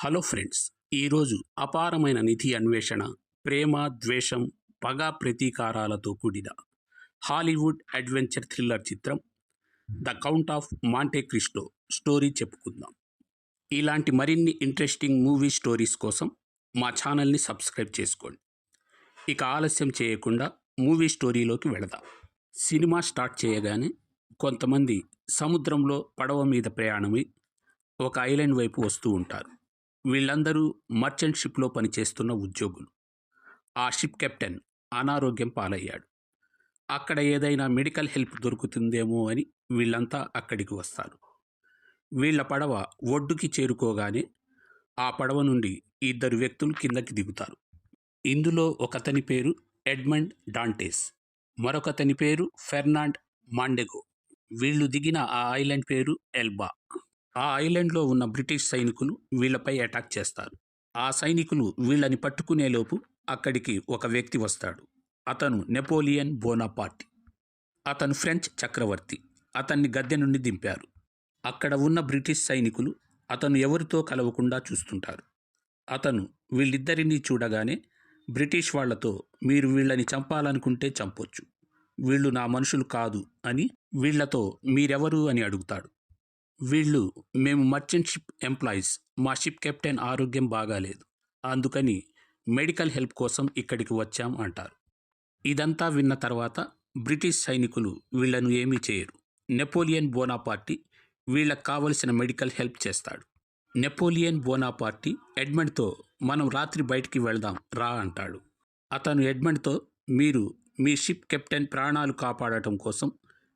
Hello friends, ఈరోజు అపారమైన నిధి అన్వేషణ, ప్రేమ, ద్వేషం, పగ, ప్రతీకారాలతో కూడిన హాలీవుడ్ అడ్వెంచర్ థ్రిల్లర్ చిత్రం the Count of Monte Cristo story చెప్పుకుందాం. ఇలాంటి మరిన్ని ఇంట్రెస్టింగ్ మూవీ స్టోరీస్ కోసం మా ఛానల్ని సబ్స్క్రైబ్ చేసుకోండి. ఇక ఆలస్యం చేయకుండా మూవీ స్టోరీలోకి వెళదాం. సినిమా స్టార్ట్ చేయగానే కొంతమంది సముద్రంలో పడవ మీద ప్రయాణమై ఒక ఐలాండ్ వైపు వస్తూ ఉంటారు. వీళ్ళందరూ మర్చెంట్ షిప్లో పనిచేస్తున్న ఉద్యోగులు. ఆ షిప్ కెప్టెన్ అనారోగ్యం పాలయ్యాడు. అక్కడ ఏదైనా మెడికల్ హెల్ప్ దొరుకుతుందేమో అని వీళ్ళంతా అక్కడికి వస్తారు. వీళ్ళ పడవ ఒడ్డుకి చేరుకోగానే ఆ పడవ నుండి ఇద్దరు వ్యక్తులు కిందకి దిగుతారు. ఇందులో ఒకతని పేరు ఎడ్మండ్ డాంటేస్, మరొకతని పేరు ఫెర్నాండ్ మాండెగో. వీళ్ళు దిగిన ఆ ఐలాండ్ పేరు ఎల్బా. ఆ ఐలాండ్లో ఉన్న బ్రిటిష్ సైనికులు వీళ్ళపై అటాక్ చేస్తారు. ఆ సైనికులు వీళ్ళని పట్టుకునేలోపు అక్కడికి ఒక వ్యక్తి వస్తాడు. అతను నెపోలియన్ బోనాపార్ట్. అతను ఫ్రెంచ్ చక్రవర్తి. అతన్ని గద్దె నుండి దింపారు. అక్కడ ఉన్న బ్రిటిష్ సైనికులు అతను ఎవరితో కలవకుండా చూస్తుంటారు. అతను వీళ్ళిద్దరినీ చూడగానే బ్రిటిష్ వాళ్లతో, మీరు వీళ్ళని చంపాలనుకుంటే చంపొచ్చు, వీళ్ళు నా మనుషులు కాదు అని వీళ్లతో మీరెవరు అని అడుగుతాడు. వీళ్ళు, మేము మర్చెంట్ షిప్ ఎంప్లాయీస్, మా షిప్ కెప్టెన్ ఆరోగ్యం బాగాలేదు, అందుకని మెడికల్ హెల్ప్ కోసం ఇక్కడికి వచ్చాం అంటారు. ఇదంతా విన్న తర్వాత బ్రిటిష్ సైనికులు వీళ్లను ఏమీ చేయరు. నెపోలియన్ బోనాపార్టీ వీళ్ళకు కావలసిన మెడికల్ హెల్ప్ చేస్తాడు. నెపోలియన్ బోనాపార్టీ ఎడ్మండ్తో, మనం రాత్రి బయటికి వెళ్దాం రా అంటాడు. అతను ఎడ్మండ్తో, మీరు మీ షిప్ కెప్టెన్ ప్రాణాలు కాపాడటం కోసం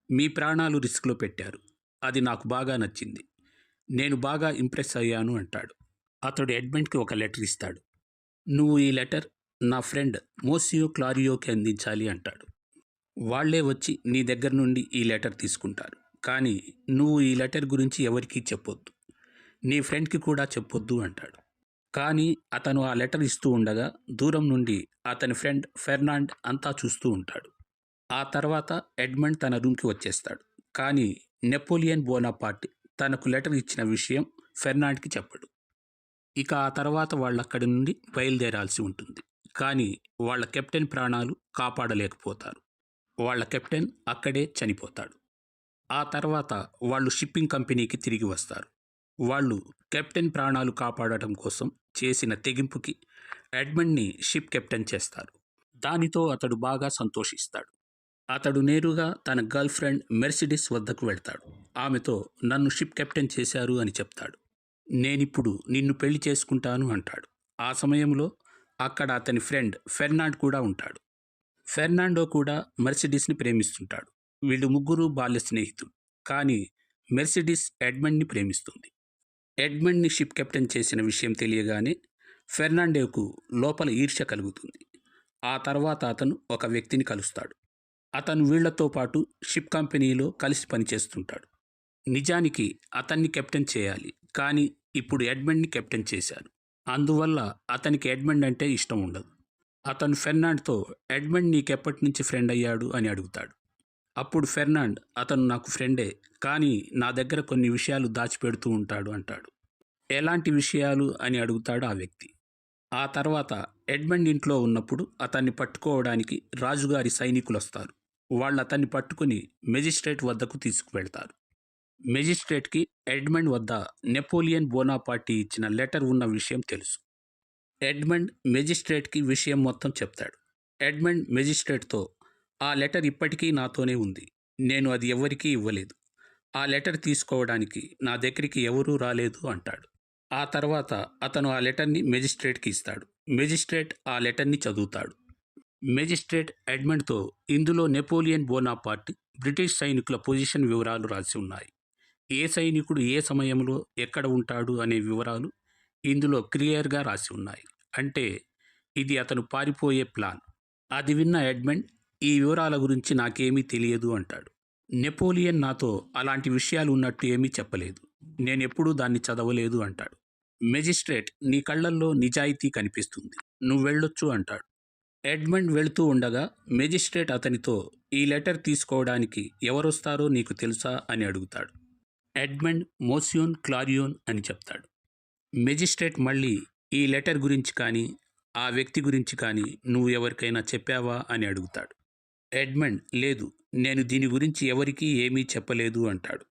మీ ప్రాణాలు రిస్క్లో పెట్టారు, అది నాకు బాగా నచ్చింది, నేను బాగా ఇంప్రెస్ అయ్యాను అంటాడు. అతడు ఎడ్మండ్కి ఒక లెటర్ ఇస్తాడు. నువ్వు ఈ లెటర్ నా ఫ్రెండ్ మోసియో క్లారియోకి అందించాలి అంటాడు. వాళ్లే వచ్చి నీ దగ్గర నుండి ఈ లెటర్ తీసుకుంటారు, కానీ నువ్వు ఈ లెటర్ గురించి ఎవరికీ చెప్పొద్దు, నీ ఫ్రెండ్కి కూడా చెప్పొద్దు అంటాడు. కానీ అతను ఆ లెటర్ ఇస్తూ ఉండగా దూరం నుండి అతని ఫ్రెండ్ ఫెర్నాండ్ అంతా చూస్తూ ఉంటాడు. ఆ తర్వాత ఎడ్మండ్ తన రూమ్కి వచ్చేస్తాడు. కానీ నెపోలియన్ బోనాపార్ట్ తనకు లెటర్ ఇచ్చిన విషయం ఫెర్నాండ్కి చెప్పడు. ఇక ఆ తర్వాత వాళ్ళక్కడి నుండి బయలుదేరాల్సి ఉంటుంది. కానీ వాళ్ళ కెప్టెన్ ప్రాణాలు కాపాడలేకపోతారు. వాళ్ళ కెప్టెన్ అక్కడే చనిపోతాడు. ఆ తర్వాత వాళ్ళు షిప్పింగ్ కంపెనీకి తిరిగి వస్తారు. వాళ్ళు కెప్టెన్ ప్రాణాలు కాపాడటం కోసం చేసిన తెగింపుకి ఎడ్మండ్ని షిప్ కెప్టెన్ చేస్తారు. దానితో అతడు బాగా సంతోషిస్తాడు. అతడు నేరుగా తన గర్ల్ ఫ్రెండ్ మెర్సిడిస్ వద్దకు వెళ్తాడు. ఆమెతో, నన్ను షిప్ కెప్టెన్ చేశారు అని చెప్తాడు. నేనిప్పుడు నిన్ను పెళ్లి చేసుకుంటాను అంటాడు. ఆ సమయంలో అక్కడ అతని ఫ్రెండ్ ఫెర్నాండ్ కూడా ఉంటాడు. ఫెర్నాండో కూడా మెర్సిడిస్ని ప్రేమిస్తుంటాడు. వీళ్ళు ముగ్గురు బాల్య స్నేహితులు. కానీ మెర్సిడిస్ ఎడ్మండ్ని ప్రేమిస్తుంది. ఎడ్మండ్ని షిప్ కెప్టెన్ చేసిన విషయం తెలియగానే ఫెర్నాండోకు లోపల ఈర్ష్య కలుగుతుంది. ఆ తర్వాత అతను ఒక వ్యక్తిని కలుస్తాడు. అతను వీళ్లతో పాటు షిప్ కంపెనీలో కలిసి పనిచేస్తుంటాడు. నిజానికి అతన్ని కెప్టెన్ చేయాలి, కానీ ఇప్పుడు ఎడ్మండ్ని కెప్టెన్ చేశారు. అందువల్ల అతనికి ఎడ్మండ్ అంటే ఇష్టం ఉండదు. అతను ఫెర్నాండ్తో, ఎడ్మండ్ నీకెప్పటి నుంచి ఫ్రెండ్ అయ్యాడు అని అడుగుతాడు. అప్పుడు ఫెర్నాండ్, అతను నాకు ఫ్రెండే, కానీ నా దగ్గర కొన్ని విషయాలు దాచిపెడుతూ ఉంటాడు అంటాడు. ఎలాంటి విషయాలు అని అడుగుతాడు ఆ వ్యక్తి. ఆ తర్వాత ఎడ్మండ్ ఇంట్లో ఉన్నప్పుడు అతన్ని పట్టుకోవడానికి రాజుగారి సైనికులు వస్తారు. వాళ్ళు అతన్ని పట్టుకుని మెజిస్ట్రేట్ వద్దకు తీసుకువెళ్తారు. మెజిస్ట్రేట్కి ఎడ్మండ్ వద్ద నెపోలియన్ బోనాపార్టీ ఇచ్చిన లెటర్ ఉన్న విషయం తెలుసు. ఎడ్మండ్ మెజిస్ట్రేట్కి విషయం మొత్తం చెప్తాడు. ఎడ్మండ్ మెజిస్ట్రేట్తో, ఆ లెటర్ ఇప్పటికీ నాతోనే ఉంది, నేను అది ఎవరికీ ఇవ్వలేదు, ఆ లెటర్ తీసుకోవడానికి నా దగ్గరికి ఎవరూ రాలేదు అంటాడు. ఆ తర్వాత అతను ఆ లెటర్ని మెజిస్ట్రేట్కి ఇస్తాడు. మెజిస్ట్రేట్ ఆ లెటర్ని చదువుతాడు. మెజిస్ట్రేట్ ఎడ్మండ్తో, ఇందులో నెపోలియన్ బోనాపార్ట్ బ్రిటిష్ సైనికుల పొజిషన్ వివరాలు రాసి ఉన్నాయి. ఏ సైనికుడు ఏ సమయంలో ఎక్కడ ఉంటాడు అనే వివరాలు ఇందులో క్లియర్గా రాసి ఉన్నాయి. అంటే ఇది అతను పారిపోయే ప్లాన్. అది విన్న ఎడ్మండ్, ఈ వివరాల గురించి నాకేమీ తెలియదు అంటాడు. నెపోలియన్ నాతో అలాంటి విషయాలు ఉన్నట్టు ఏమీ చెప్పలేదు, నేనెప్పుడూ దాన్ని చదవలేదు అంటాడు. మెజిస్ట్రేట్, నీ కళ్ళల్లో నిజాయితీ కనిపిస్తుంది, నువ్వు వెళ్ళొచ్చు అంటాడు. ఎడ్మండ్ వెళుతూ ఉండగా మెజిస్ట్రేట్ అతనితో, ఈ లెటర్ తీసుకోవడానికి ఎవరొస్తారో నీకు తెలుసా అని అడుగుతాడు. ఎడ్మండ్ మోసియోన్ క్లారియోన్ అని చెప్తాడు. మెజిస్ట్రేట్ మళ్ళీ ఈ లెటర్ గురించి కానీ ఆ వ్యక్తి గురించి కానీ నువ్వు ఎవరికైనా చెప్పావా అని అడుగుతాడు. ఎడ్మండ్ లేదు, నేను దీని గురించి ఎవరికీ ఏమీ చెప్పలేదు అంటాడు.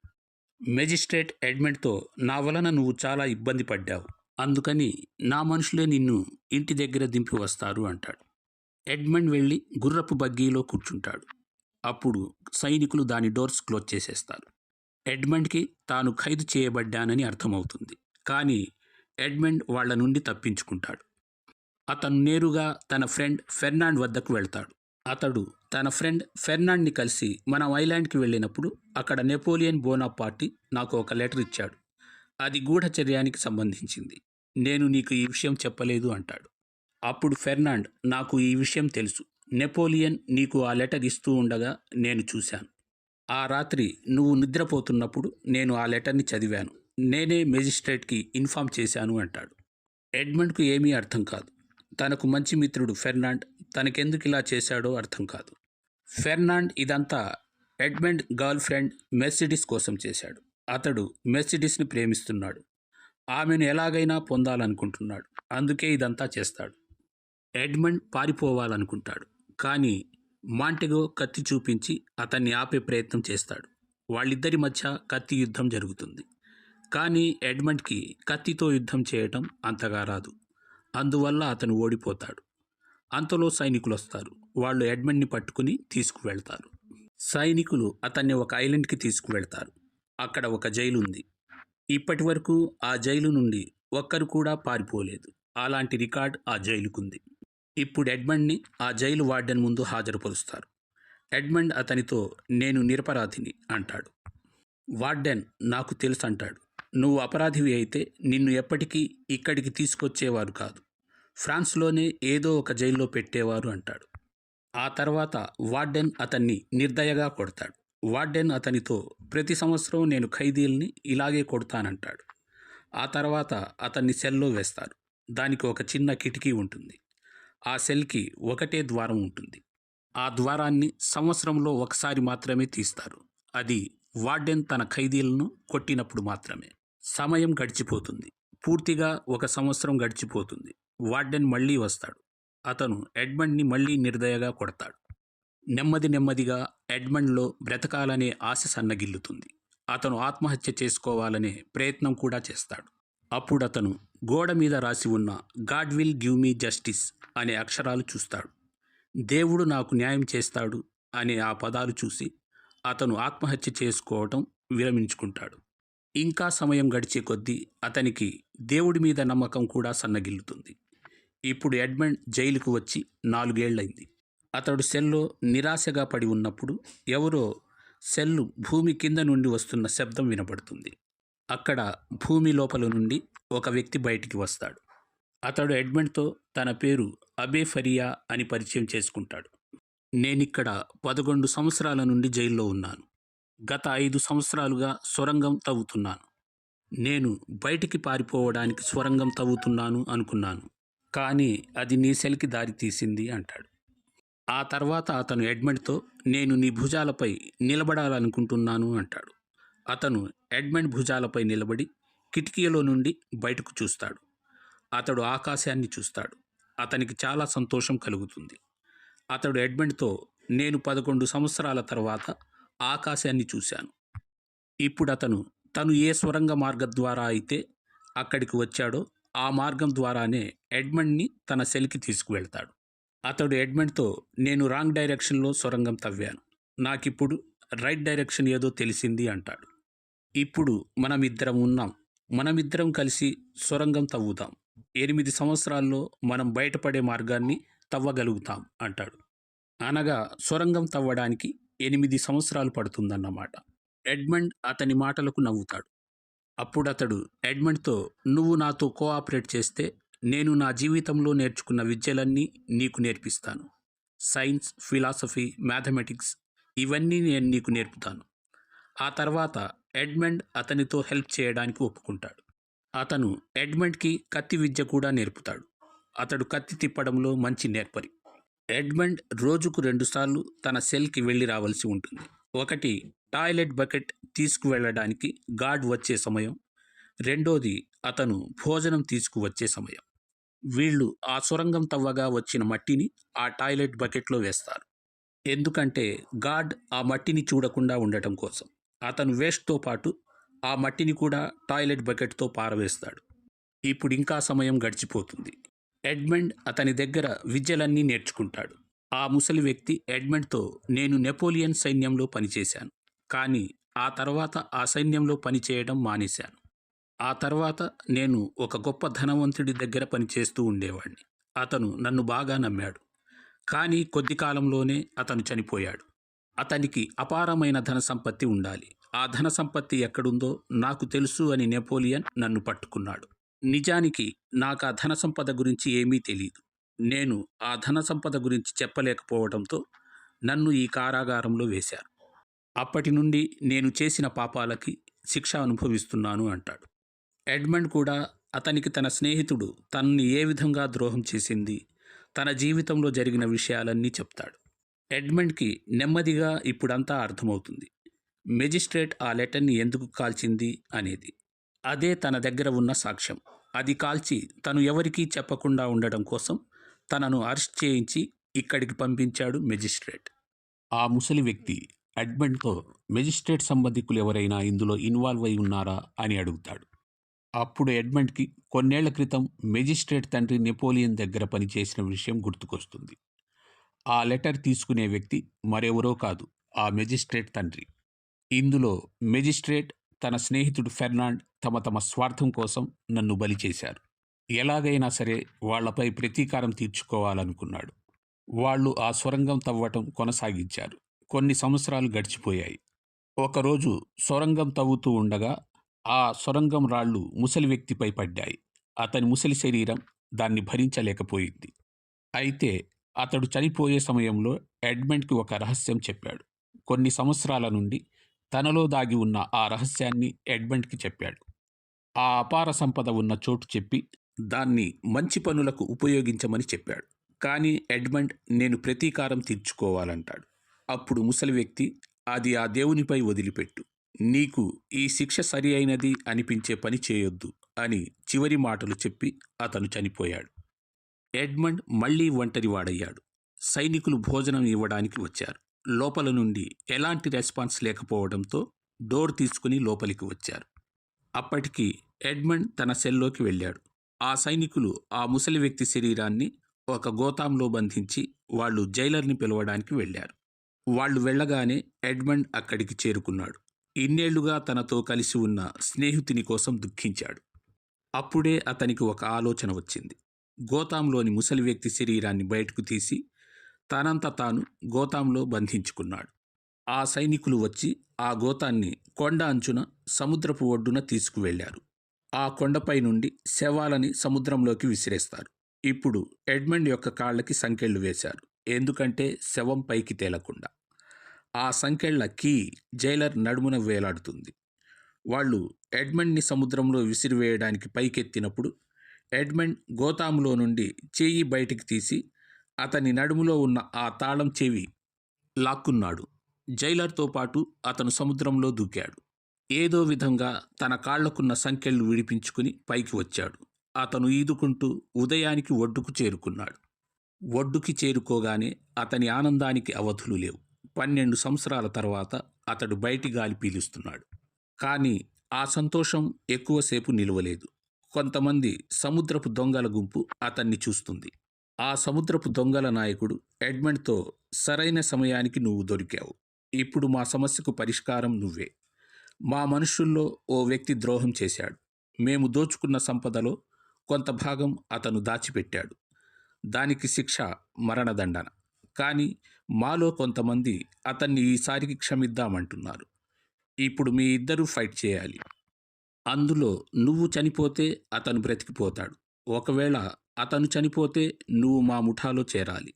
మెజిస్ట్రేట్ ఎడ్మండ్తో నా వలన నువ్వు చాలా ఇబ్బంది పడ్డావు, అందుకని నా మనుషులే నిన్ను ఇంటి దగ్గర దింపి వస్తారు అంటాడు. ఎడ్మండ్ వెళ్ళి గుర్రపు బగ్గీలో కూర్చుంటాడు. అప్పుడు సైనికులు దాని డోర్స్ క్లోజ్ చేసేస్తారు. ఎడ్మండ్కి తాను ఖైదు చేయబడ్డానని అర్థమవుతుంది. కానీ ఎడ్మండ్ వాళ్ళ నుండి తప్పించుకుంటాడు. అతను నేరుగా తన ఫ్రెండ్ ఫెర్నాండ్ వద్దకు వెళ్తాడు. అతడు తన ఫ్రెండ్ ఫెర్నాండ్ని కలిసి మనం ఐలాండ్కి వెళ్ళినప్పుడు అక్కడ నెపోలియన్ బోనాపార్టీ నాకు ఒక లెటర్ ఇచ్చాడు. అది గూఢచర్యానికి సంబంధించింది. నేను నీకు ఈ విషయం చెప్పలేదు అంటాడు. అప్పుడు ఫెర్నాండ్ నాకు ఈ విషయం తెలుసు. నెపోలియన్ నీకు ఆ లెటర్ ఇస్తూ ఉండగా నేను చూశాను. ఆ రాత్రి నువ్వు నిద్రపోతున్నప్పుడు నేను ఆ లెటర్ని చదివాను. నేనే మెజిస్ట్రేట్కి ఇన్ఫామ్ చేశాను అంటాడు. ఎడ్మండ్కు ఏమీ అర్థం కాదు. తనకు మంచి మిత్రుడు ఫెర్నాండ్ తనకెందుకు ఇలా చేశాడో అర్థం కాదు. ఫెర్నాండ్ ఇదంతా ఎడ్మండ్ గర్ల్ ఫ్రెండ్ మెర్సిడిస్ కోసం చేశాడు. అతడు మెర్సిడిస్ని ప్రేమిస్తున్నాడు. ఆమెను ఎలాగైనా పొందాలనుకుంటున్నాడు. అందుకే ఇదంతా చేస్తాడు. ఎడ్మండ్ పారిపోవాలనుకుంటాడు. కానీ మాంటెగో కత్తి చూపించి అతన్ని ఆపే ప్రయత్నం చేస్తాడు. వాళ్ళిద్దరి మధ్య కత్తి యుద్ధం జరుగుతుంది. కానీ ఎడ్మండ్కి కత్తితో యుద్ధం చేయటం అంతగా రాదు. అందువల్ల అతను ఓడిపోతాడు. అంతలో సైనికులు వస్తారు. వాళ్ళు ఎడ్మండ్ని పట్టుకుని తీసుకువెళ్తారు. సైనికులు అతన్ని ఒక ఐలాండ్కి తీసుకువెళ్తారు. అక్కడ ఒక జైలు ఉంది. ఇప్పటి వరకు ఆ జైలు నుండి ఒక్కరు కూడా పారిపోలేదు. అలాంటి రికార్డ్ ఆ జైలుకుంది. ఇప్పుడు ఎడ్మండ్ని ఆ జైలు వార్డెన్ ముందు హాజరుపరుస్తారు. ఎడ్మండ్ అతనితో నేను నిరపరాధిని అంటాడు. వార్డెన్ నాకు తెలుసు అంటాడు. నువ్వు అపరాధివి అయితే నిన్ను ఎప్పటికీ ఇక్కడికి తీసుకొచ్చేవారు కాదు. ఫ్రాన్స్లోనే ఏదో ఒక జైల్లో పెట్టేవారు అంటాడు. ఆ తర్వాత వార్డెన్ అతన్ని నిర్దయగా కొడతాడు. వార్డెన్ అతనితో ప్రతి సంవత్సరం నేను ఖైదీల్ని ఇలాగే కొడతానంటాడు. ఆ తర్వాత అతన్ని సెల్లో వేస్తారు. దానికి ఒక చిన్న కిటికీ ఉంటుంది. ఆ సెల్కి ఒకటే ద్వారం ఉంటుంది. ఆ ద్వారాన్ని సంవత్సరంలో ఒకసారి మాత్రమే తీస్తారు. అది వార్డెన్ తన ఖైదీలను కొట్టినప్పుడు మాత్రమే. సమయం గడిచిపోతుంది. పూర్తిగా ఒక సంవత్సరం గడిచిపోతుంది. వార్డెన్ మళ్ళీ వస్తాడు. అతను ఎడ్మండ్ని మళ్ళీ నిర్దయగా కొడతాడు. నెమ్మది నెమ్మదిగా ఎడ్మండ్లో బ్రతకాలనే ఆశ సన్నగిల్లుతుంది. అతను ఆత్మహత్య చేసుకోవాలనే ప్రయత్నం కూడా చేస్తాడు. అప్పుడు అతను గోడ మీద రాసి ఉన్న God will give me justice అనే అక్షరాలు చూస్తాడు. దేవుడు నాకు న్యాయం చేస్తాడు అనే ఆ పదాలు చూసి అతను ఆత్మహత్య చేసుకోవటం విరమించుకుంటాడు. ఇంకా సమయం గడిచే కొద్దీ అతనికి దేవుడి మీద నమ్మకం కూడా సన్నగిల్లుతుంది. ఇప్పుడు ఎడ్మండ్ జైలుకు వచ్చి 4 ఏళ్లైంది. అతడు సెల్లో నిరాశగా పడి ఉన్నప్పుడు ఎవరో సెల్లు భూమి కింద నుండి వస్తున్న శబ్దం వినపడుతుంది. అక్కడ భూమి లోపల నుండి ఒక వ్యక్తి బయటికి వస్తాడు. అతడు ఎడ్మండ్తో తన పేరు అబే ఫరియా అని పరిచయం చేసుకుంటాడు. నేనిక్కడ 11 సంవత్సరాల నుండి జైల్లో ఉన్నాను. గత 5 సంవత్సరాలుగా సొరంగం తవ్వుతున్నాను. నేను బయటికి పారిపోవడానికి సొరంగం తవ్వుతున్నాను అనుకున్నాను. కానీ అది నీ సెల్కి దారి తీసింది అంటాడు. ఆ తర్వాత అతను ఎడ్మండ్తో నేను నీ భుజాలపై నిలబడాలనుకుంటున్నాను అంటాడు. అతను ఎడ్మండ్ భుజాలపై నిలబడి కిటికీలో నుండి బయటకు చూస్తాడు. అతడు ఆకాశాన్ని చూస్తాడు. అతనికి చాలా సంతోషం కలుగుతుంది. అతడు ఎడ్మండ్తో నేను 11 సంవత్సరాల తర్వాత ఆకాశాన్ని చూశాను. ఇప్పుడు అతను తను ఏ సొరంగ మార్గం ద్వారా అయితే అక్కడికి వచ్చాడో ఆ మార్గం ద్వారానే ఎడ్మండ్ని తన సెల్కి తీసుకువెళ్తాడు. అతడు ఎడ్మండ్తో నేను రాంగ్ డైరెక్షన్లో సొరంగం తవ్వాను. నాకిప్పుడు రైట్ డైరెక్షన్ ఏదో తెలిసింది అంటాడు. ఇప్పుడు మనమిద్దరం ఉన్నాం. మనమిద్దరం కలిసి సొరంగం తవ్వుతాం. 8 సంవత్సరాల్లో మనం బయటపడే మార్గాన్ని తవ్వగలుగుతాం అంటాడు. అనగా సొరంగం తవ్వడానికి 8 సంవత్సరాలు పడుతుందన్నమాట. ఎడ్మండ్ అతని మాటలకు నవ్వుతాడు. అప్పుడు అతడు ఎడ్మండ్తో నువ్వు నాతో కోఆపరేట్ చేస్తే నేను నా జీవితంలో నేర్చుకున్న విద్యలన్నీ నీకు నేర్పిస్తాను. సైన్స్, ఫిలాసఫీ, మ్యాథమెటిక్స్ ఇవన్నీ నేను నీకు నేర్పుతాను. ఆ తర్వాత ఎడ్మండ్ అతనితో హెల్ప్ చేయడానికి ఒప్పుకుంటాడు. అతను ఎడ్మండ్కి కత్తి విద్య కూడా నేర్పుతాడు. అతడు కత్తి తిప్పడంలో మంచి నేర్పరి. ఎడ్మండ్ రోజుకు 2 సార్లు తన సెల్కి వెళ్ళి రావాల్సి ఉంటుంది. ఒకటి టాయిలెట్ బకెట్ తీసుకువెళ్ళడానికి గార్డ్ వచ్చే సమయం, రెండోది అతను భోజనం తీసుకువచ్చే సమయం. వీళ్ళు ఆ సొరంగం తవ్వగా వచ్చిన మట్టిని ఆ టాయిలెట్ బకెట్లో వేస్తారు. ఎందుకంటే గార్డ్ ఆ మట్టిని చూడకుండా ఉండటం కోసం. అతను వేస్ట్తో పాటు ఆ మట్టిని కూడా టాయిలెట్ బకెట్తో పారవేస్తాడు. ఇప్పుడు ఇంకా సమయం గడిచిపోతుంది. ఎడ్మండ్ అతని దగ్గర విద్యలన్నీ నేర్చుకుంటాడు. ఆ ముసలి వ్యక్తి ఎడ్మండ్తో, నేను నెపోలియన్ సైన్యంలో పనిచేశాను, కానీ ఆ తర్వాత ఆ సైన్యంలో పనిచేయడం మానేశాను. ఆ తర్వాత నేను ఒక గొప్ప ధనవంతుడి దగ్గర పనిచేస్తూ ఉండేవాడిని. అతను నన్ను బాగా నమ్మాడు, కానీ కొద్ది కాలంలోనే అతను చనిపోయాడు. అతనికి అపారమైన ధన సంపత్తి ఉండాలి. ఆ ధన సంపత్తి ఎక్కడుందో నాకు తెలుసు అని నెపోలియన్ నన్ను పట్టుకున్నాడు. నిజానికి నాకు ఆ ధన సంపద గురించి ఏమీ తెలీదు. నేను ఆ ధన సంపద గురించి చెప్పలేకపోవడంతో నన్ను ఈ కారాగారంలో వేశారు. అప్పటి నుండి నేను చేసిన పాపాలకి శిక్ష అనుభవిస్తున్నాను అంటాడు. ఎడ్మండ్ కూడా అతనికి తన స్నేహితుడు తనని ఏ విధంగా ద్రోహం చేసింది, తన జీవితంలో జరిగిన విషయాలన్నీ చెప్తాడు. ఎడ్మండ్కి నెమ్మదిగా ఇప్పుడంతా అర్థమవుతుంది. మెజిస్ట్రేట్ ఆ లెటర్ని ఎందుకు కాల్చింది అనేది. అదే తన దగ్గర ఉన్న సాక్ష్యం. అది కాల్చి తను ఎవరికీ చెప్పకుండా ఉండడం కోసం తనను అరెస్ట్ చేయించి ఇక్కడికి పంపించాడు మెజిస్ట్రేట్. ఆ ముసలి వ్యక్తి ఎడ్మండ్తో, మెజిస్ట్రేట్ సంబంధికులు ఎవరైనా ఇందులో ఇన్వాల్వ్ అయి ఉన్నారా అని అడుగుతాడు. అప్పుడు ఎడ్మండ్కి కొన్నేళ్ల క్రితం మెజిస్ట్రేట్ తండ్రి నెపోలియన్ దగ్గర పనిచేసిన విషయం గుర్తుకొస్తుంది. ఆ లెటర్ తీసుకునే వ్యక్తి మరెవరో కాదు, ఆ మెజిస్ట్రేట్ తండ్రి. ఇందులో మెజిస్ట్రేట్, తన స్నేహితుడు ఫెర్నాండ్ తమ స్వార్థం కోసం నన్ను బలి చేశారు. ఎలాగైనా సరే వాళ్లపై ప్రతీకారం తీర్చుకోవాలనుకున్నాడు. వాళ్ళు ఆ సొరంగం తవ్వటం కొనసాగించారు. కొన్ని సంవత్సరాలు గడిచిపోయాయి. ఒకరోజు సొరంగం తవ్వుతూ ఉండగా ఆ సొరంగం రాళ్ళు ముసలి వ్యక్తిపై పడ్డాయి. అతని ముసలి శరీరం దాన్ని భరించలేకపోయింది. అయితే అతడు చనిపోయే సమయంలో ఎడ్మండ్కి ఒక రహస్యం చెప్పాడు. కొన్ని సంవత్సరాల నుండి తనలో దాగి ఉన్న ఆ రహస్యాన్ని ఎడ్మండ్కి చెప్పాడు. ఆ అపార సంపద ఉన్న చోటు చెప్పి దాన్ని మంచి పనులకు ఉపయోగించమని చెప్పాడు. కానీ ఎడ్మండ్, నేను ప్రతీకారం తీర్చుకోవాలంటాడు. అప్పుడు ముసలి వ్యక్తి, అది ఆ దేవునిపై వదిలిపెట్టు, నీకు ఈ శిక్ష సరి అయినది అనిపించే పని చేయొద్దు అని చివరి మాటలు చెప్పి అతను చనిపోయాడు. ఎడ్మండ్ మళ్లీ ఒంటరివాడయ్యాడు. సైనికులు భోజనం ఇవ్వడానికి వచ్చారు. లోపల నుండి ఎలాంటి రెస్పాన్స్ లేకపోవడంతో డోర్ తీసుకుని లోపలికి వచ్చారు. అప్పటికి ఎడ్మండ్ తన సెల్లోకి వెళ్ళాడు. ఆ సైనికులు ఆ ముసలి వ్యక్తి శరీరాన్ని ఒక గోతాంలో బంధించి వాళ్ళు జైలర్ని పిలవడానికి వెళ్ళారు. వాళ్ళు వెళ్ళగానే ఎడ్మండ్ అక్కడికి చేరుకున్నాడు. ఇన్నేళ్లుగా తనతో కలిసి ఉన్న స్నేహితుని కోసం దుఃఖించాడు. అప్పుడే అతనికి ఒక ఆలోచన వచ్చింది. గోతాంలోని ముసలి వ్యక్తి శరీరాన్ని బయటకు తీసి తనంత తాను గోతాంలో బంధించుకున్నాడు. ఆ సైనికులు వచ్చి ఆ గోతాన్ని కొండ అంచున సముద్రపు ఒడ్డున తీసుకువెళ్లారు. ఆ కొండపై నుండి శవాలని సముద్రంలోకి విసిరేస్తారు. ఇప్పుడు ఎడ్మండ్ యొక్క కాళ్ళకి సంకెళ్లు వేశారు, ఎందుకంటే శవం పైకి తేలకుండా. ఆ సంకెళ్ల కీ జైలర్ నడుమున వేలాడుతుంది. వాళ్ళు ఎడ్మండ్ని సముద్రంలో విసిరివేయడానికి పైకెత్తినప్పుడు ఎడ్మండ్ గోతాములో నుండి చెయ్యి బయటికి తీసి అతని నడుములో ఉన్న ఆ తాళం చెవి లాక్కున్నాడు. జైలర్తో పాటు అతను సముద్రంలో దూకాడు. ఏదో విధంగా తన కాళ్లకున్న సంకెళ్ళు విడిపించుకుని పైకి వచ్చాడు. అతను ఈదుకుంటూ ఉదయానికి ఒడ్డుకు చేరుకున్నాడు. ఒడ్డుకి చేరుకోగానే అతని ఆనందానికి అవధులు లేవు. 12 సంవత్సరాల తర్వాత అతడు బయటి గాలి పీలుస్తున్నాడు. కానీ ఆ సంతోషం ఎక్కువసేపు నిలవలేదు. కొంతమంది సముద్రపు దొంగల గుంపు అతన్ని చూస్తుంది. ఆ సముద్రపు దొంగల నాయకుడు ఎడ్మండ్తో, సరైన సమయానికి నువ్వు దొరికావు. ఇప్పుడు మా సమస్యకు పరిష్కారం నువ్వే. మా మనుషుల్లో ఓ వ్యక్తి ద్రోహం చేశాడు. మేము దోచుకున్న సంపదలో కొంత భాగం అతను దాచిపెట్టాడు. దానికి శిక్ష మరణదండన. కానీ మాలో కొంతమంది అతన్ని ఈసారికి క్షమిద్దామంటున్నారు. ఇప్పుడు మీ ఇద్దరూ ఫైట్ చేయాలి. అందులో నువ్వు చనిపోతే అతను బ్రతికిపోతాడు. ఒకవేళ అతను చనిపోతే నువ్వు మా ముఠాలో చేరాలి.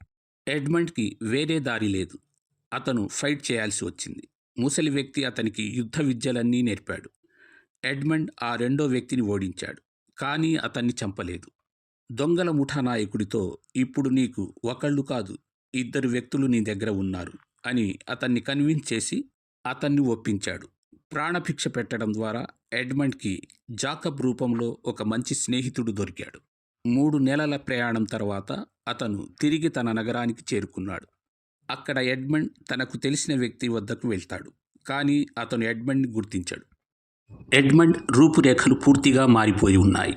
ఎడ్మండ్కి వేరే దారి లేదు. అతను ఫైట్ చేయాల్సి వచ్చింది. ముసలి వ్యక్తి అతనికి యుద్ధ విద్యలన్నీ నేర్పాడు. ఎడ్మండ్ ఆ రెండో వ్యక్తిని ఓడించాడు, కానీ అతన్ని చంపలేదు. దొంగల ముఠా నాయకుడితో, ఇప్పుడు నీకు ఒకళ్ళు కాదు 2 వ్యక్తులు నీ దగ్గర ఉన్నారు అని అతన్ని కన్విన్స్ చేసి అతన్ని ఒప్పించాడు. ప్రాణభిక్ష పెట్టడం ద్వారా ఎడ్మండ్కి జాకబ్ రూపంలో ఒక మంచి స్నేహితుడు దొరికాడు. 3 నెలల ప్రయాణం తర్వాత అతను తిరిగి తన నగరానికి చేరుకున్నాడు. అక్కడ ఎడ్మండ్ తనకు తెలిసిన వ్యక్తి వద్దకు వెళ్తాడు. కానీ అతను ఎడ్మండ్ని గుర్తించాడు. ఎడ్మండ్ రూపురేఖలు పూర్తిగా మారిపోయి ఉన్నాయి.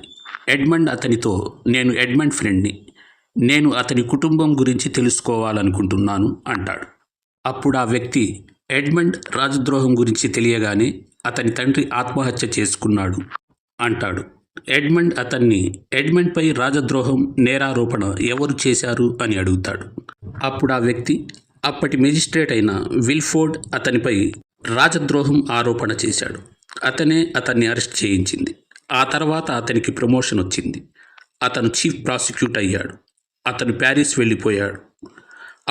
ఎడ్మండ్ అతనితో, నేను ఎడ్మండ్ ఫ్రెండ్ని, నేను అతని కుటుంబం గురించి తెలుసుకోవాలనుకుంటున్నాను అంటాడు. అప్పుడు ఆ వ్యక్తి, ఎడ్మండ్ రాజద్రోహం గురించి తెలియగానే అతని తండ్రి ఆత్మహత్య చేసుకున్నాడు అంటాడు. ఎడ్మండ్పై రాజద్రోహం నేరారోపణ ఎవరు చేశారు అని అడుగుతాడు. అప్పుడు ఆ వ్యక్తి, అప్పటి మెజిస్ట్రేట్ అయిన విల్ఫోర్డ్ అతనిపై రాజద్రోహం ఆరోపణ చేశాడు. అతనే అతన్ని అరెస్ట్ చేయించింది. ఆ తర్వాత అతనికి ప్రమోషన్ వచ్చింది. అతను చీఫ్ ప్రాసిక్యూటర్ అయ్యాడు. అతను ప్యారిస్ వెళ్ళిపోయాడు.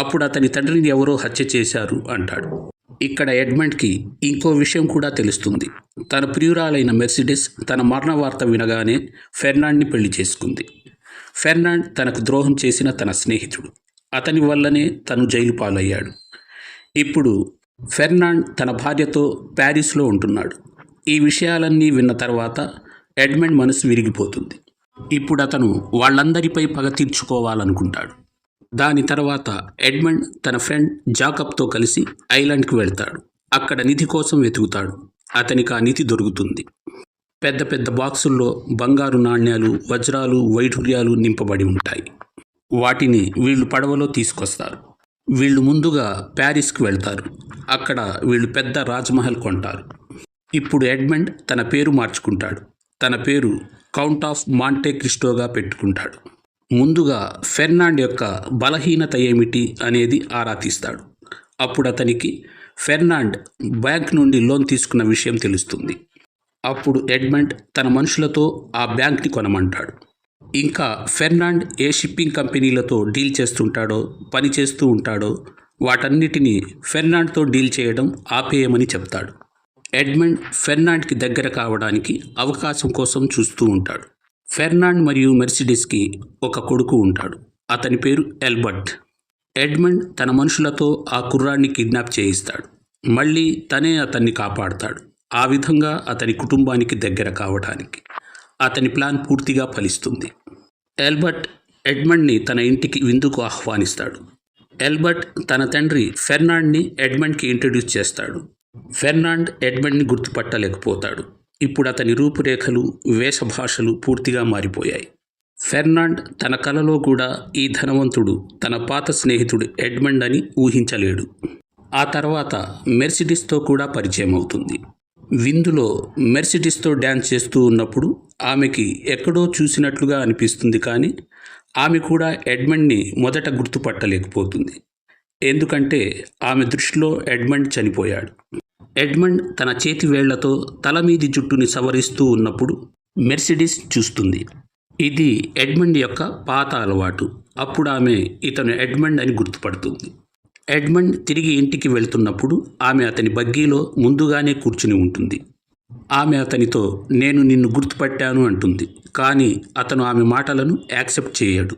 అప్పుడు అతని తండ్రిని ఎవరో హత్య చేశారు అంటాడు. ఇక్కడ ఎడ్మండ్కి ఇంకో విషయం కూడా తెలుస్తుంది. తన ప్రియురాలైన మెర్సిడెస్ తన మరణ వార్త వినగానే ఫెర్నాండ్ని పెళ్లి చేసుకుంది. ఫెర్నాండ్ తనకు ద్రోహం చేసిన తన స్నేహితుడు. అతని వల్లనే తను జైలు పాలయ్యాడు. ఇప్పుడు ఫెర్నాండ్ తన భార్యతో ప్యారిస్లో ఉంటున్నాడు. ఈ విషయాలన్నీ విన్న తర్వాత ఎడ్మండ్ మనసు విరిగిపోతుంది. ఇప్పుడు అతను వాళ్ళందరిపై పగ తీర్చుకోవాలనుకుంటాడు. దాని తర్వాత ఎడ్మండ్ తన ఫ్రెండ్ జాకబ్తో కలిసి ఐలాండ్కి వెళ్తాడు. అక్కడ నిధి కోసం వెతుకుతాడు. అతనికి ఆ నిధి దొరుకుతుంది. పెద్ద పెద్ద బాక్సుల్లో బంగారు నాణ్యాలు, వజ్రాలు, వైఢూర్యాలు నింపబడి ఉంటాయి. వాటిని వీళ్ళు పడవలో తీసుకొస్తారు. వీళ్ళు ముందుగా ప్యారిస్కి వెళ్తారు. అక్కడ వీళ్ళు పెద్ద రాజ్మహల్ కొంటారు. ఇప్పుడు ఎడ్మండ్ తన పేరు మార్చుకుంటాడు. తన పేరు కౌంట్ ఆఫ్ మాంటే క్రిస్టోగా పెట్టుకుంటాడు. ముందుగా ఫెర్నాండ్ యొక్క బలహీనత ఏమిటి అనేది ఆరా తీస్తాడు. అప్పుడు అతనికి ఫెర్నాండ్ బ్యాంక్ నుండి లోన్ తీసుకున్న విషయం తెలుస్తుంది. అప్పుడు ఎడ్మండ్ తన మనుషులతో ఆ బ్యాంక్ని కొనమంటాడు. ఇంకా ఫెర్నాండ్ ఏ షిప్పింగ్ కంపెనీలతో డీల్ చేస్తుంటాడో, పని చేస్తూ ఉంటాడో వాటన్నిటినీ ఫెర్నాండ్తో డీల్ చేయడం ఆపేయమని చెప్తాడు. ఎడ్మండ్ ఫెర్నాండ్కి దగ్గర కావడానికి అవకాశం కోసం చూస్తూ ఉంటాడు. ఫెర్నాండ్ మరియు మెర్సిడెస్కి ఒక కొడుకు ఉంటాడు. అతని పేరు ఎల్బర్ట్. ఎడ్మండ్ తన మనుషులతో ఆ కుర్రాడిని కిడ్నాప్ చేయిస్తాడు. మళ్ళీ తనే అతన్ని కాపాడుతాడు. ఆ విధంగా అతని కుటుంబానికి దగ్గర కావడానికి అతని ప్లాన్ పూర్తిగా ఫలిస్తుంది. ఎల్బర్ట్ ఎడ్మండ్ని తన ఇంటికి విందుకు ఆహ్వానిస్తాడు. ఎల్బర్ట్ తన తండ్రి ఫెర్నాండ్ని ఎడ్మండ్కి ఇంట్రడ్యూస్ చేస్తాడు. ఫెర్నాండ్ ఎడ్మండ్ని గుర్తుపట్టలేకపోతాడు. ఇప్పుడు అతని రూపురేఖలు, వేషభాషలు పూర్తిగా మారిపోయాయి. ఫెర్నాండ్ తన కలలో కూడా ఈ ధనవంతుడు తన పాత స్నేహితుడు ఎడ్మండ్ అని ఊహించలేడు. ఆ తర్వాత మెర్సిడెస్తో కూడా పరిచయం అవుతుంది. విందులో మెర్సిడెస్తో డ్యాన్స్ చేస్తూ ఉన్నప్పుడు ఆమెకి ఎక్కడో చూసినట్లుగా అనిపిస్తుంది. కానీ ఆమె కూడా ఎడ్మండ్ని మొదట గుర్తుపట్టలేకపోతుంది. ఎందుకంటే ఆమె దృష్టిలో ఎడ్మండ్ చనిపోయాడు. ఎడ్మండ్ తన చేతి వేళ్లతో తల మీది జుట్టుని సవరిస్తూ ఉన్నప్పుడు మెర్సిడెస్ చూస్తుంది. ఇది ఎడ్మండ్ యొక్క పాత అలవాటు. అప్పుడు ఆమె ఇతను ఎడ్మండ్ అని గుర్తుపడుతుంది. ఎడ్మండ్ తిరిగి ఇంటికి వెళ్తున్నప్పుడు ఆమె అతని బగ్గీలో ముందుగానే కూర్చుని ఉంటుంది. ఆమె అతనితో, నేను నిన్ను గుర్తుపట్టాను అంటుంది. కానీ అతను ఆమె మాటలను యాక్సెప్ట్ చేయడు.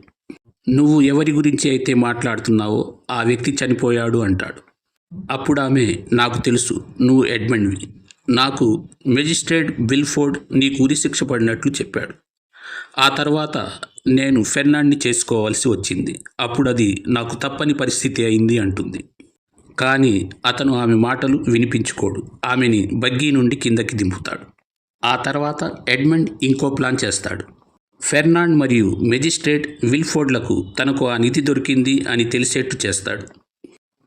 నువ్వు ఎవరి గురించి అయితే మాట్లాడుతున్నావో ఆ వ్యక్తి చనిపోయాడు అంటాడు. అప్పుడు ఆమె, నాకు తెలుసు నువ్వు ఎడ్మండ్వి. నాకు మెజిస్ట్రేట్ విల్ఫోర్డ్ నీకు ఉరిశిక్ష పడినట్లు చెప్పాడు. ఆ తర్వాత నేను ఫెర్నాండ్ని చేసుకోవాల్సి వచ్చింది. అప్పుడు అది నాకు తప్పని పరిస్థితి అయింది అంటుంది. కానీ అతను ఆమె మాటలు వినిపించుకోడు. ఆమెని బగ్గీ నుండి కిందకి దింపుతాడు. ఆ తర్వాత ఎడ్మండ్ ఇంకో ప్లాన్ చేస్తాడు. ఫెర్నాండ్ మరియు మెజిస్ట్రేట్ విల్ఫోర్డ్లకు తనకు ఆ నిధి దొరికింది అని తెలిసేట్టు చేస్తాడు.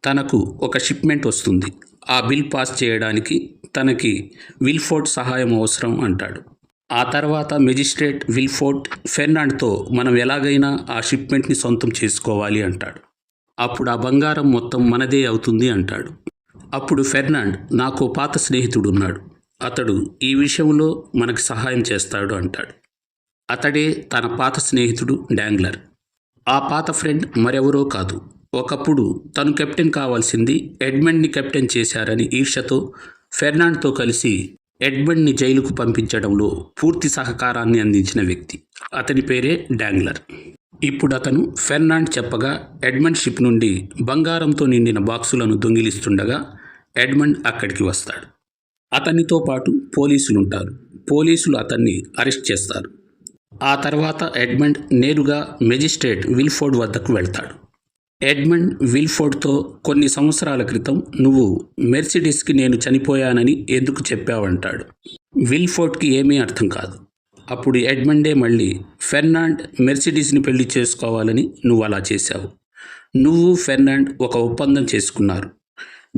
తనకు ఒక షిప్మెంట్ వస్తుంది. ఆ బిల్ పాస్ చేయడానికి తనకి విల్ఫోర్డ్ సహాయం అవసరం అంటాడు. ఆ తర్వాత మెజిస్ట్రేట్ విల్ఫోర్డ్ ఫెర్నాండ్తో మనం ఎలాగైనా ఆ షిప్మెంట్ని సొంతం చేసుకోవాలి అంటాడు. అప్పుడు ఆ బంగారం మొత్తం మనదే అవుతుంది అంటాడు. అప్పుడు ఫెర్నాండ్, నాకు పాత స్నేహితుడు ఉన్నాడు, అతడు ఈ విషయంలో మనకు సహాయం చేస్తాడు అంటాడు. అతడే తన పాత స్నేహితుడు డాంగ్లర్. ఆ పాత ఫ్రెండ్ మరెవరో కాదు. ఒకప్పుడు తను కెప్టెన్ కావాల్సింది ఎడ్మండ్ని కెప్టెన్ చేశారని ఈర్ష్యతో ఫెర్నాండ్తో కలిసి ఎడ్మండ్ని జైలుకు పంపించడంలో పూర్తి సహకారాన్ని అందించిన వ్యక్తి. అతని పేరే డాంగ్లర్. ఇప్పుడు అతను ఫెర్నాండ్ చెప్పగా ఎడ్మండ్ షిప్ నుండి బంగారంతో నిండిన బాక్సులను దొంగిలిస్తుండగా ఎడ్మండ్ అక్కడికి వస్తాడు. అతనితో పాటు పోలీసులుంటారు. పోలీసులు అతన్ని అరెస్ట్ చేస్తారు. ఆ తర్వాత ఎడ్మండ్ నేరుగా మెజిస్ట్రేట్ విల్ఫోర్డ్ వద్దకు వెళ్తాడు. ఎడ్మండ్ విల్ఫోర్డ్తో కొన్ని సంవత్సరాల క్రితం నువ్వు మెర్సిడీస్కి నేను చనిపోయానని ఎందుకు చెప్పావంటాడు. విల్ఫోర్డ్కి ఏమీ అర్థం కాదు. అప్పుడు ఎడ్మండే మళ్ళీ ఫెర్నాండ్ మెర్సిడీస్ని పెళ్లి చేసుకోవాలని నువ్వు అలా చేశావు. నువ్వు ఫెర్నాండ్ ఒక ఒప్పందం చేసుకున్నారు.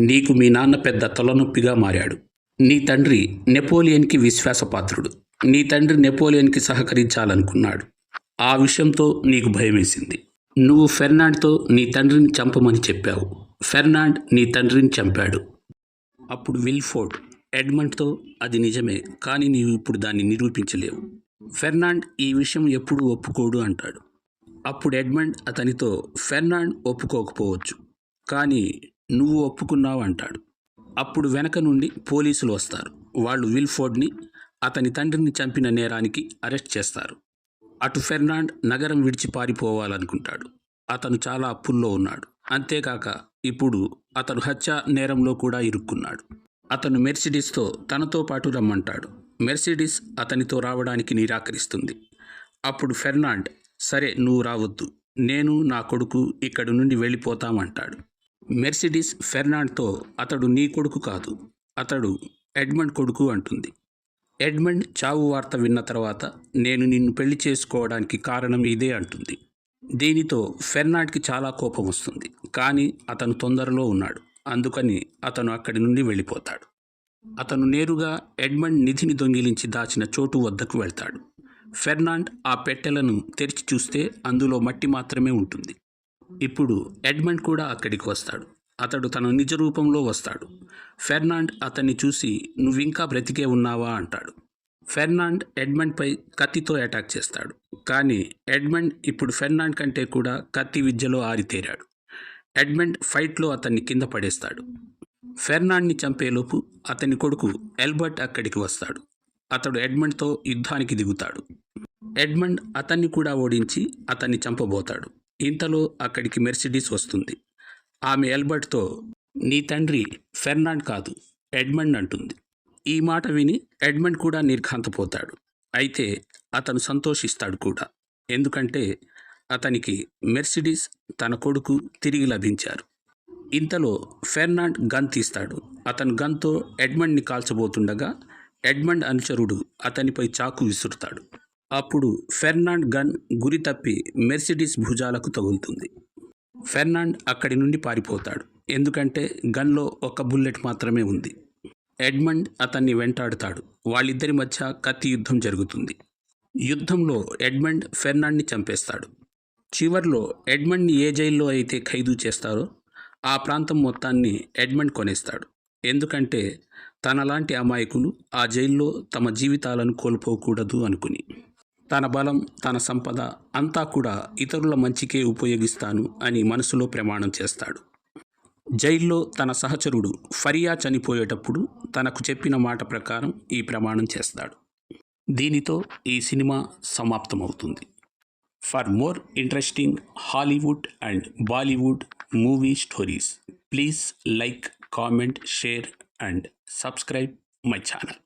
నీకు మీ నాన్న పెద్ద తలనొప్పిగా మారాడు. నీ తండ్రి నెపోలియన్కి విశ్వాసపాత్రుడు. నీ తండ్రి నెపోలియన్కి సహకరించాలనుకున్నాడు. ఆ విషయంతో నీకు భయమేసింది. నువ్వు ఫెర్నాండ్తో నీ తండ్రిని చంపమని చెప్పావు. ఫెర్నాండ్ నీ తండ్రిని చంపాడు. అప్పుడు విల్ఫోర్డ్ ఎడ్మండ్తో అది నిజమే, కానీ నీవు ఇప్పుడు దాన్ని నిరూపించలేవు. ఫెర్నాండ్ ఈ విషయం ఎప్పుడూ ఒప్పుకోడు అంటాడు. అప్పుడు ఎడ్మండ్ అతనితో ఫెర్నాండ్ ఒప్పుకోకపోవచ్చు, కానీ నువ్వు ఒప్పుకున్నావు అంటాడు. అప్పుడు వెనక నుండి పోలీసులు వస్తారు. వాళ్ళు విల్ఫోర్డ్ని అతని తండ్రిని చంపిన నేరానికి అరెస్ట్ చేస్తారు. అటు ఫెర్నాండ్ నగరం విడిచి పారిపోవాలనుకుంటాడు. అతను చాలా అప్పుల్లో ఉన్నాడు. అంతేకాక ఇప్పుడు అతను హత్య నేరంలో కూడా ఇరుక్కున్నాడు. అతను మెర్సిడీస్తో తనతో పాటు రమ్మంటాడు. మెర్సిడీస్ అతనితో రావడానికి నిరాకరిస్తుంది. అప్పుడు ఫెర్నాండ్, సరే నువ్వు రావద్దు, నేను నా కొడుకు ఇక్కడి నుండి వెళ్ళిపోతామంటాడు. మెర్సిడీస్ ఫెర్నాండ్తో అతడు నీ కొడుకు కాదు, అతడు ఎడ్మండ్ కొడుకు అంటుంది. ఎడ్మండ్ చావు వార్త విన్న తర్వాత నేను నిన్ను పెళ్లి చేసుకోవడానికి కారణం ఇదే అంటుంది. దీనితో ఫెర్నాండ్కి చాలా కోపం వస్తుంది. కానీ అతను తొందరలో ఉన్నాడు. అందుకని అతను అక్కడి నుండి వెళ్ళిపోతాడు. అతను నేరుగా ఎడ్మండ్ నిధిని దొంగిలించి దాచిన చోటు వద్దకు వెళ్తాడు. ఫెర్నాండ్ ఆ పెట్టెలను తెరిచి చూస్తే అందులో మట్టి మాత్రమే ఉంటుంది. ఇప్పుడు ఎడ్మండ్ కూడా అక్కడికి వస్తాడు. అతడు తన నిజ రూపంలో వస్తాడు. ఫెర్నాండ్ అతన్ని చూసి నువ్వింకా బ్రతికే ఉన్నావా అంటాడు. ఫెర్నాండ్ ఎడ్మండ్పై కత్తితో అటాక్ చేస్తాడు. కానీ ఎడ్మండ్ ఇప్పుడు ఫెర్నాండ్ కంటే కూడా కత్తి విద్యలో ఆరితేరాడు. ఎడ్మండ్ ఫైట్లో అతన్ని కింద పడేస్తాడు. ఫెర్నాండ్ని చంపేలోపు అతని కొడుకు ఎల్బర్ట్ అక్కడికి వస్తాడు. అతడు ఎడ్మండ్తో యుద్ధానికి దిగుతాడు. ఎడ్మండ్ అతన్ని కూడా ఓడించి అతన్ని చంపబోతాడు. ఇంతలో అక్కడికి మెర్సిడీస్ వస్తుంది. ఆమె ఎల్బర్ట్తో నీ తండ్రి ఫెర్నాండ్ కాదు, ఎడ్మండ్ అంటుంది. ఈ మాట విని ఎడ్మండ్ కూడా నిర్ఘాంతపోతాడు. అయితే అతను సంతోషిస్తాడు కూడా. ఎందుకంటే అతనికి మెర్సిడీస్ తన కొడుకు తిరిగి లభించారు. ఇంతలో ఫెర్నాండ్ గన్ తీస్తాడు. అతను గన్తో ఎడ్మండ్ని కాల్చబోతుండగా ఎడ్మండ్ అనుచరుడు అతనిపై చాకు విసురుతాడు. అప్పుడు ఫెర్నాండ్ గన్ గురి తప్పి మెర్సిడీస్ భుజాలకు తగులుతుంది. ఫెర్నాండ్ అక్కడి నుండి పారిపోతాడు. ఎందుకంటే గన్లో ఒక బుల్లెట్ మాత్రమే ఉంది. ఎడ్మండ్ అతన్ని వెంటాడుతాడు. వాళ్ళిద్దరి మధ్య కత్తి యుద్ధం జరుగుతుంది. యుద్ధంలో ఎడ్మండ్ ఫెర్నాండ్ని చంపేస్తాడు. చివర్లో ఎడ్మండ్ని ఏ జైల్లో అయితే ఖైదు చేస్తారో ఆ ప్రాంతం మొత్తాన్ని ఎడ్మండ్ కొనేస్తాడు. ఎందుకంటే తనలాంటి అమాయకులు ఆ జైల్లో తమ జీవితాలను కోల్పోకూడదు అనుకుని. తన బలం, తన సంపద అంతా కూడా ఇతరుల మంచికే ఉపయోగిస్తాను అని మనసులో ప్రమాణం చేస్తాడు. జైల్లో తన సహచరుడు ఫరియా చనిపోయేటప్పుడు తనకు చెప్పిన మాట ప్రకారం ఈ ప్రమాణం చేస్తాడు. దీనితో ఈ సినిమా సమాప్తమవుతుంది. For more interesting Hollywood and Bollywood movie stories, please like, comment, share and subscribe my channel.